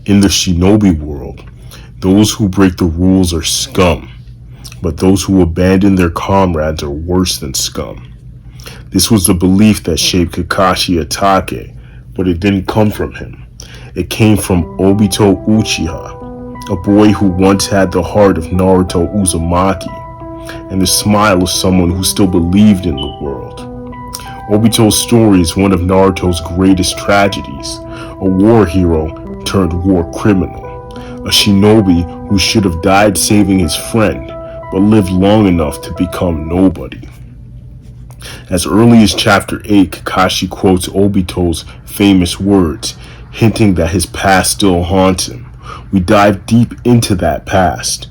In the shinobi world, those who break the rules are scum, but those who abandon their comrades are worse than scum. This was the belief that shaped Kakashi Hatake, but it didn't come from him. It came from Obito Uchiha, a boy who once had the heart of Naruto Uzumaki and the smile of someone who still believed in the world. Obito's story is one of Naruto's greatest tragedies, a war hero turned war criminal, a shinobi who should have died saving his friend, but lived long enough to become nobody. As early as chapter 8, Kakashi quotes Obito's famous words, hinting that his past still haunts him. We dive deep into that past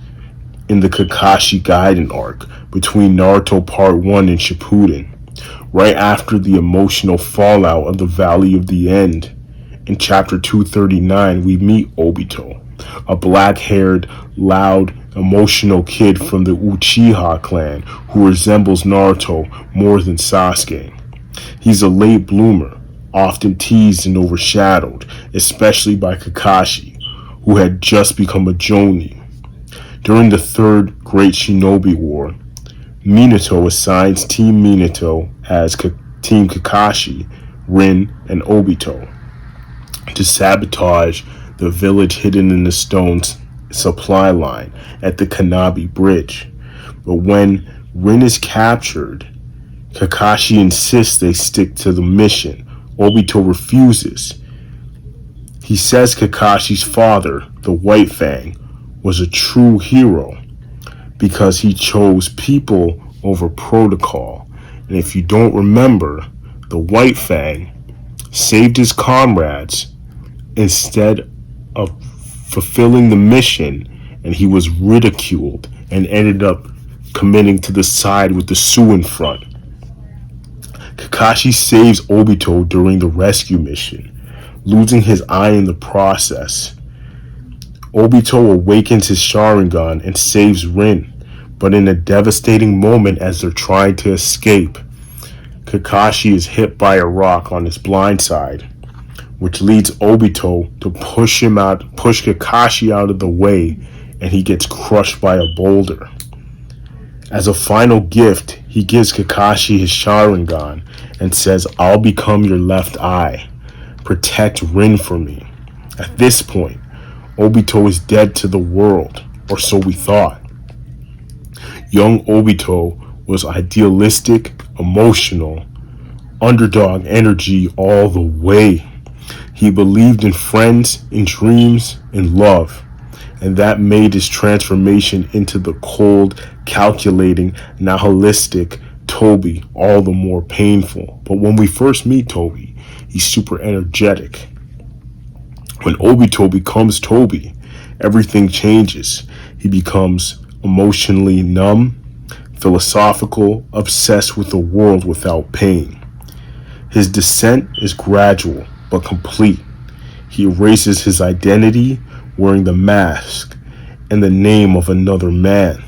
in the Kakashi Gaiden arc between Naruto Part 1 and Shippuden, right after the emotional fallout of the Valley of the End. In chapter 239, we meet Obito, a black-haired, loud, emotional kid from the Uchiha clan who resembles Naruto more than Sasuke. He's a late bloomer, often teased and overshadowed, especially by Kakashi, who had just become a Jonin. During the Third Great Shinobi War, Minato assigns Team Minato as Team Kakashi, Rin, and Obito to sabotage the village hidden in the stone's supply line at the Kanabi Bridge. But when Rin is captured, Kakashi insists they stick to the mission. Obito refuses. He says Kakashi's father, the White Fang, was a true hero because he chose people over protocol. And if you don't remember, the White Fang saved his comrades instead of fulfilling the mission, and he was ridiculed and ended up committing to the side with the Sioux in front. Kakashi saves Obito during the rescue mission, losing his eye in the process. Obito awakens his Sharingan and saves Rin, but in a devastating moment as they're trying to escape, Kakashi is hit by a rock on his blind side, which leads Obito to push Kakashi out of the way, and he gets crushed by a boulder. As a final gift, he gives Kakashi his Sharingan and says, "I'll become your left eye. Protect Rin for me." At this point, Obito is dead to the world, or so we thought. Young Obito was idealistic, emotional, underdog energy all the way. He believed in friends, in dreams, in love, and that made his transformation into the cold, calculating, nihilistic Toby all the more painful. But when we first meet Toby, he's super energetic. When Obito becomes Toby, everything changes. He becomes emotionally numb, philosophical, obsessed with a world without pain. His descent is gradual but complete. He erases his identity, wearing the mask and the name of another man.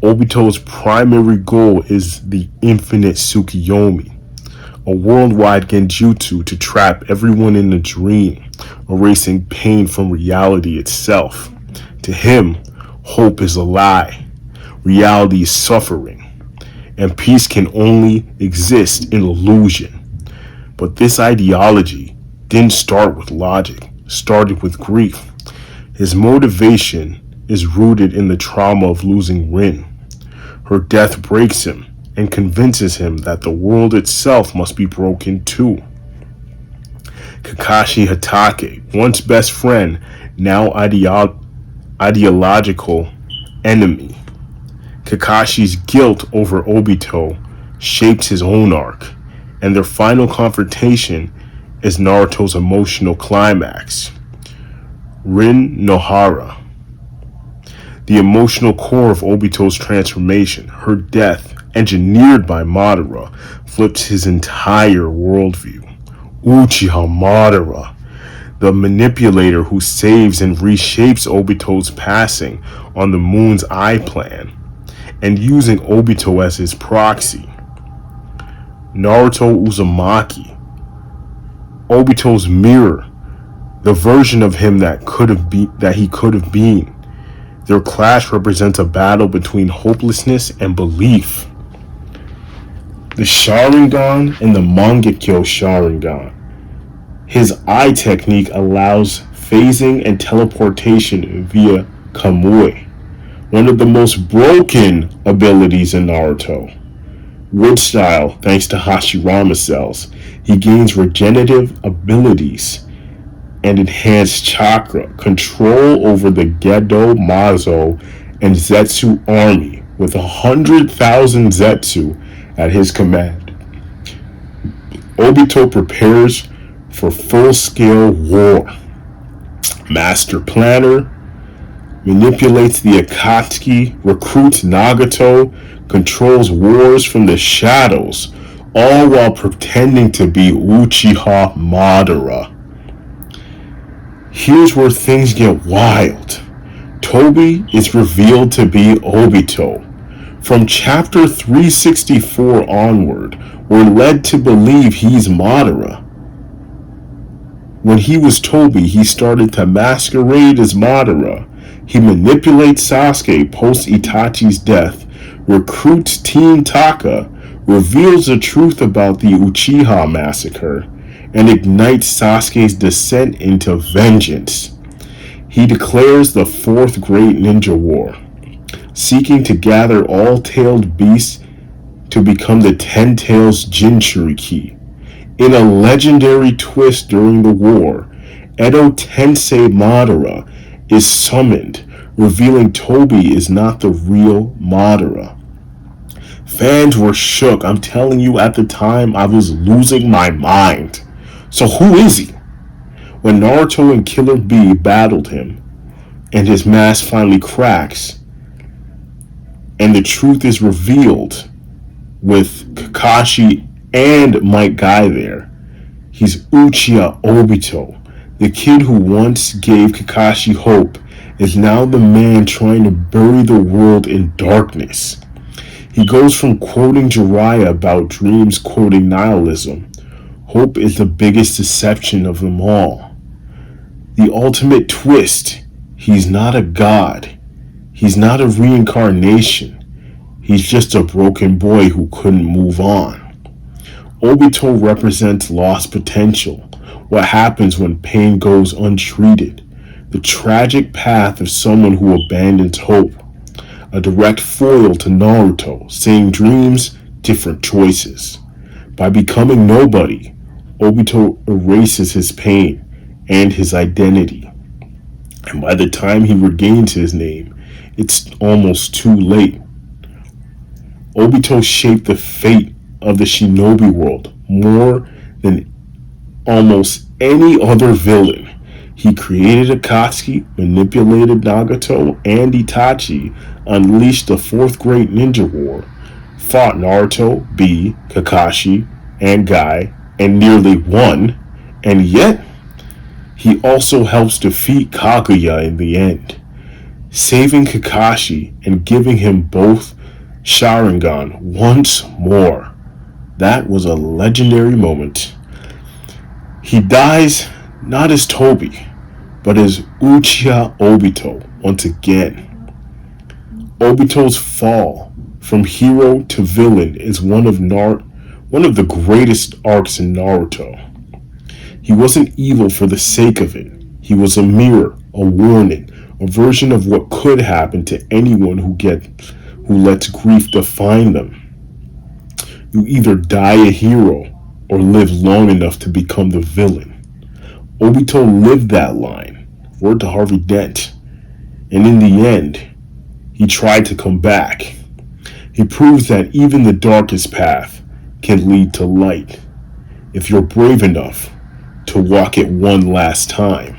Obito's primary goal is the infinite Tsukiyomi, a worldwide genjutsu to trap everyone in a dream, erasing pain from reality itself. To him, hope is a lie, reality is suffering, and peace can only exist in illusion. But this ideology didn't start with logic, it started with grief. His motivation is rooted in the trauma of losing Rin. Her death breaks him and convinces him that the world itself must be broken too. Kakashi Hatake, once best friend, now ideological enemy. Kakashi's guilt over Obito shapes his own arc, and their final confrontation is Naruto's emotional climax. Rin Nohara, the emotional core of Obito's transformation. Her death, engineered by Madara, flips his entire worldview. Uchiha Madara, the manipulator who saves and reshapes Obito's passing on the Moon's Eye plan, and using Obito as his proxy. Naruto Uzumaki, Obito's mirror, the version of him that he could have been. Their clash represents a battle between hopelessness and belief. The Sharingan and the Mangekyo Sharingan. His eye technique allows phasing and teleportation via Kamui, one of the most broken abilities in Naruto. Wood style, thanks to Hashirama cells, he gains regenerative abilities and enhanced chakra, control over the Gedo, Mazo, and Zetsu army with 100,000 Zetsu at his command. Obito prepares for full-scale war. Master planner, manipulates the Akatsuki, recruits Nagato, controls wars from the shadows, all while pretending to be Uchiha Madara. Here's where things get wild. Toby is revealed to be Obito. From chapter 364 onward, we're led to believe he's Madara. When he was Toby, he started to masquerade as Madara. He manipulates Sasuke post Itachi's death, recruits Team Taka, reveals the truth about the Uchiha massacre, and ignites Sasuke's descent into vengeance. He declares the Fourth Great Ninja War, seeking to gather all tailed beasts to become the Ten Tails Jinchuriki. In a legendary twist during the war, Edo Tensei Madara is summoned, revealing Toby is not the real Madara. Fans were shook. I'm telling you, at the time, I was losing my mind. So who is he? When Naruto and Killer Bee battled him, and his mask finally cracks, and the truth is revealed with Kakashi and Might Guy there, he's Uchiha Obito. The kid who once gave Kakashi hope is now the man trying to bury the world in darkness. He goes from quoting Jiraiya about dreams quoting nihilism. Hope is the biggest deception of them all. The ultimate twist, he's not a god. He's not a reincarnation. He's just a broken boy who couldn't move on. Obito represents lost potential, what happens when pain goes untreated, the tragic path of someone who abandons hope, a direct foil to Naruto, same dreams, different choices. By becoming nobody, Obito erases his pain and his identity. And by the time he regains his name, it's almost too late. Obito shaped the fate of the shinobi world more than almost any other villain. He created Akatsuki, manipulated Nagato and Itachi, unleashed the Fourth Great Ninja War, fought Naruto, Bee, Kakashi, and Guy, and nearly won, and yet he also helps defeat Kaguya in the end, saving Kakashi and giving him both Sharingan once more. That was a legendary moment. He dies not as Toby, but as Uchiha Obito once again. Obito's fall from hero to villain is one of the greatest arcs in Naruto. He wasn't evil for the sake of it. He was a mirror, a warning, a version of what could happen to anyone who lets grief define them. You either die a hero or live long enough to become the villain. Obito lived that line, word to Harvey Dent, and in the end, he tried to come back. He proves that even the darkest path can lead to light if you're brave enough to walk it one last time.